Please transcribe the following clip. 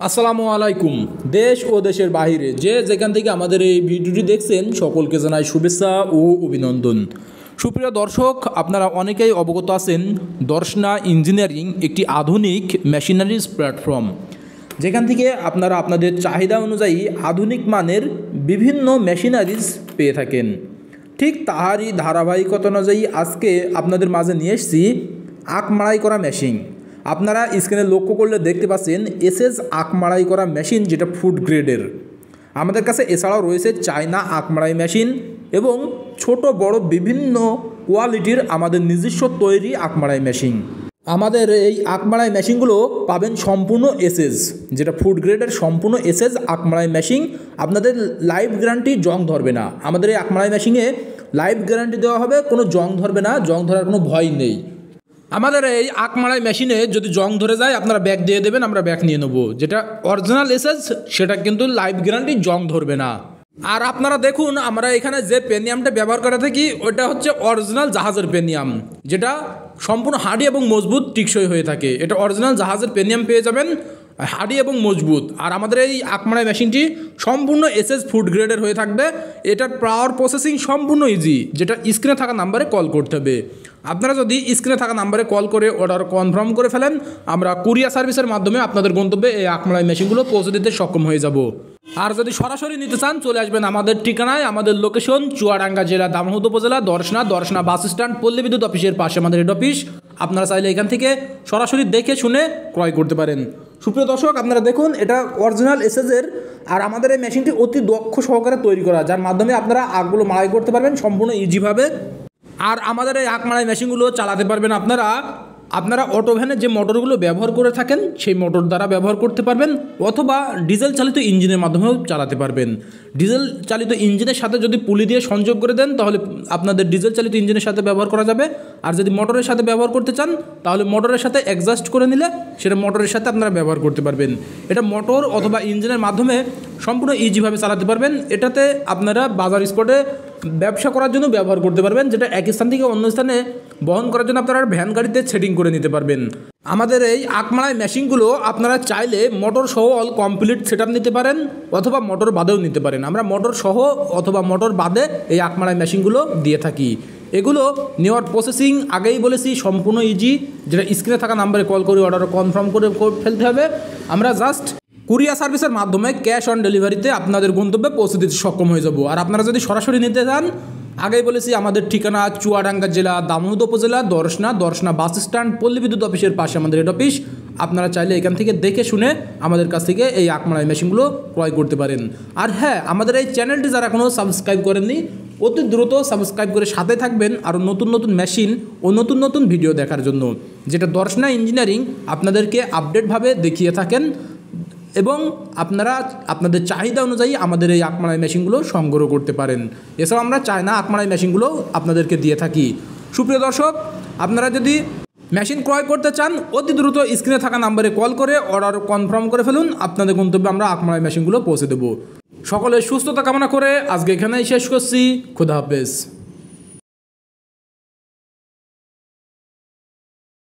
আসসালামু আলাইকুম। দেশ ও দেশের বাইরে যে যেখান থেকে আমাদের এই ভিডিওটি দেখছেন সকলকে জানাই শুভেচ্ছা ও অভিনন্দন। সুপ্রিয় দর্শক, আপনারা অনেকেই অবগত আছেন দর্শনা ইঞ্জিনিয়ারিং একটি আধুনিক মেশিনারিজ প্ল্যাটফর্ম, যেখান থেকে আপনারা আপনাদের চাহিদা অনুযায়ী আধুনিক মানের বিভিন্ন মেশিনারিজ পেয়ে থাকেন। ঠিক তাহারই ধারাবাহিকতা অনুযায়ী আজকে আপনাদের মাঝে নিয়ে এসেছি আখ মাড়াই করা মেশিন। আপনারা স্ক্রিনে লক্ষ্য করলে দেখতে পাচ্ছেন এসএস আখ মাড়াই করা মেশিন, যেটা ফুড গ্রেডের। আমাদের কাছে এছাড়াও রয়েছে চায়না আখ মাড়াই মেশিন এবং ছোট বড় বিভিন্ন কোয়ালিটির আমাদের নিজস্ব তৈরি আখ মাড়াই মেশিন। আমাদের এই আখ মাড়াই মেশিনগুলো পাবেন সম্পূর্ণ এসএস, যেটা ফুড গ্রেডের সম্পূর্ণ এসএস আখ মাড়াই মেশিন। আপনাদের লাইফ গ্যারান্টি জং ধরবে না। আমাদের এই আখ মাড়াই মেশিনে লাইফ গ্যারান্টি দেওয়া হবে, কোনো জং ধরবে না, জং ধরার কোনো ভয় নেই। আমাদের এই আখ মাড়াই মেশিনে যদি জং ধরে যায় আপনারা ব্যাক দিয়ে দেবেন, আমরা ব্যাক নিয়ে নেবো। যেটা অরিজিনাল এসএস সেটা কিন্তু লাইফ গ্যারান্টি জং ধরবে না। আর আপনারা দেখুন, আমরা এখানে যে পেনিয়ামটা ব্যবহার করে থাকি ওটা হচ্ছে অরিজিনাল জাহাজের পেনিয়াম, যেটা সম্পূর্ণ হার্ডি এবং মজবুত টিকসই হয়ে থাকে। এটা অরিজিনাল জাহাজের পেনিয়াম পেয়ে যাবেন, হার্ডি এবং মজবুত। আর আমাদের এই আখ মাড়াই মেশিনটি সম্পূর্ণ এসএস ফুড গ্রেডের হয়ে থাকবে। এটার পাওয়ার প্রসেসিং সম্পূর্ণ ইজি, যেটা স্ক্রিনে থাকা নাম্বারে কল করতে হবে। আপনারা যদি স্ক্রিনে থাকা নাম্বারে কল করে অর্ডার কনফার্ম করে ফেলেন, আমরা কুরিয়ার সার্ভিসের মাধ্যমে আপনাদের গন্তব্যে এই আখ মাড়াই মেশিনগুলো পৌঁছে দিতে সক্ষম হয়ে যাব। আর যদি সরাসরি নিতে চান চলে আসবেন আমাদের ঠিকানায়। আমাদের লোকেশন চুয়াডাঙ্গা জেলা, দামোহদ উপজেলা, দর্শনা বাস স্ট্যান্ড, পল্লী বিদ্যুৎ অফিসের পাশে আমাদের হেড অফিস। আপনারা চাইলে এখান থেকে সরাসরি দেখে শুনে ক্রয় করতে পারেন। সুপ্রিয় দর্শক, আপনারা দেখুন এটা অরিজিনাল এসএসের। আর আমাদের এই মেশিনটি অতি দক্ষ সহকারে তৈরি করা, যার মাধ্যমে আপনারা আখগুলো মাড়াই করতে পারবেন সম্পূর্ণ ইজিভাবে। আর আমাদের এই আখ মাড়াই মেশিনগুলো চালাতে পারবেন আপনারা অটো ভ্যানের যে মোটরগুলো ব্যবহার করে থাকেন সেই মোটর দ্বারা ব্যবহার করতে পারবেন, অথবা ডিজেল চালিত ইঞ্জিনের মাধ্যমেও চালাতে পারবেন। ডিজেল চালিত ইঞ্জিনের সাথে যদি পুলি দিয়ে সংযোগ করে দেন তাহলে আপনাদের ডিজেল চালিত ইঞ্জিনের সাথে ব্যবহার করা যাবে। আর যদি মোটরের সাথে ব্যবহার করতে চান তাহলে মোটরের সাথে অ্যাডজাস্ট করে নিলে সেটা মোটরের সাথে আপনারা ব্যবহার করতে পারবেন। এটা মোটর অথবা ইঞ্জিনের মাধ্যমে সম্পূর্ণ ইজিভাবে চালাতে পারবেন। এটাতে আপনারা বাজার স্পটে ব্যবসা করার জন্য ব্যবহার করতে পারবেন, যেটা এক স্থান থেকে অন্য স্থানে বহন করার জন্য আপনারা ভ্যান গাড়িতে সেটিং করে নিতে পারবেন। আমাদের এই আখ মাড়াই মেশিনগুলো আপনারা চাইলে মোটর সহ অল কমপ্লিট সেটআপ নিতে পারেন, অথবা মোটর বাদেও নিতে পারেন। আমরা মোটর সহ অথবা মোটর বাদে এই আখ মাড়াই মেশিনগুলো দিয়ে থাকি। এগুলো নেওয়ার প্রসেসিং আগেই বলেছি সম্পূর্ণ ইজি, যেটা স্ক্রিনে থাকা নাম্বারে কল করে অর্ডার কনফার্ম করে ফেলতে হবে। আমরা জাস্ট কুরিয়ার সার্ভিসের মাধ্যমে ক্যাশ অন ডেলিভারিতে আপনাদের গন্তব্যে পৌঁছে দিতে সক্ষম হয়ে যাব। আর আপনারা যদি সরাসরি নিতে চান, আগেই বলেছি আমাদের ঠিকানা চুয়াডাঙ্গা জেলা, দামোহদ উপজেলা, দর্শনা বাস স্ট্যান্ড, পল্লী বিদ্যুৎ অফিসের পাশে আমাদের হেড অফিস। আপনারা চাইলে এখান থেকে দেখে শুনে আমাদের কাছ থেকে এই আখ মাড়াই মেশিনগুলো ক্রয় করতে পারেন। আর হ্যাঁ, আমাদের এই চ্যানেলটি যারা এখনও সাবস্ক্রাইব করেননি অতি দ্রুত সাবস্ক্রাইব করে সাথে থাকবেন আরও নতুন নতুন মেশিন ও নতুন ভিডিও দেখার জন্য, যেটা দর্শনা ইঞ্জিনিয়ারিং আপনাদেরকে আপডেটভাবে দেখিয়ে থাকেন এবং আপনারা আপনাদের চাহিদা অনুযায়ী আমাদের এই আখ মাড়াই মেশিনগুলো সংগ্রহ করতে পারেন। এছাড়াও আমরা চায়না আখ মাড়াই মেশিনগুলো আপনাদেরকে দিয়ে থাকি। সুপ্রিয় দর্শক, আপনারা যদি মেশিন ক্রয় করতে চান অতি দ্রুত স্ক্রিনে থাকা নাম্বারে কল করে অর্ডার কনফার্ম করে ফেলুন। আপনাদের গন্তব্যে আমরা আখ মাড়াই মেশিনগুলো পৌঁছে দেবো। সকলের সুস্থতা কামনা করে আজকে এখানেই শেষ করছি। খুদা হাফেজ।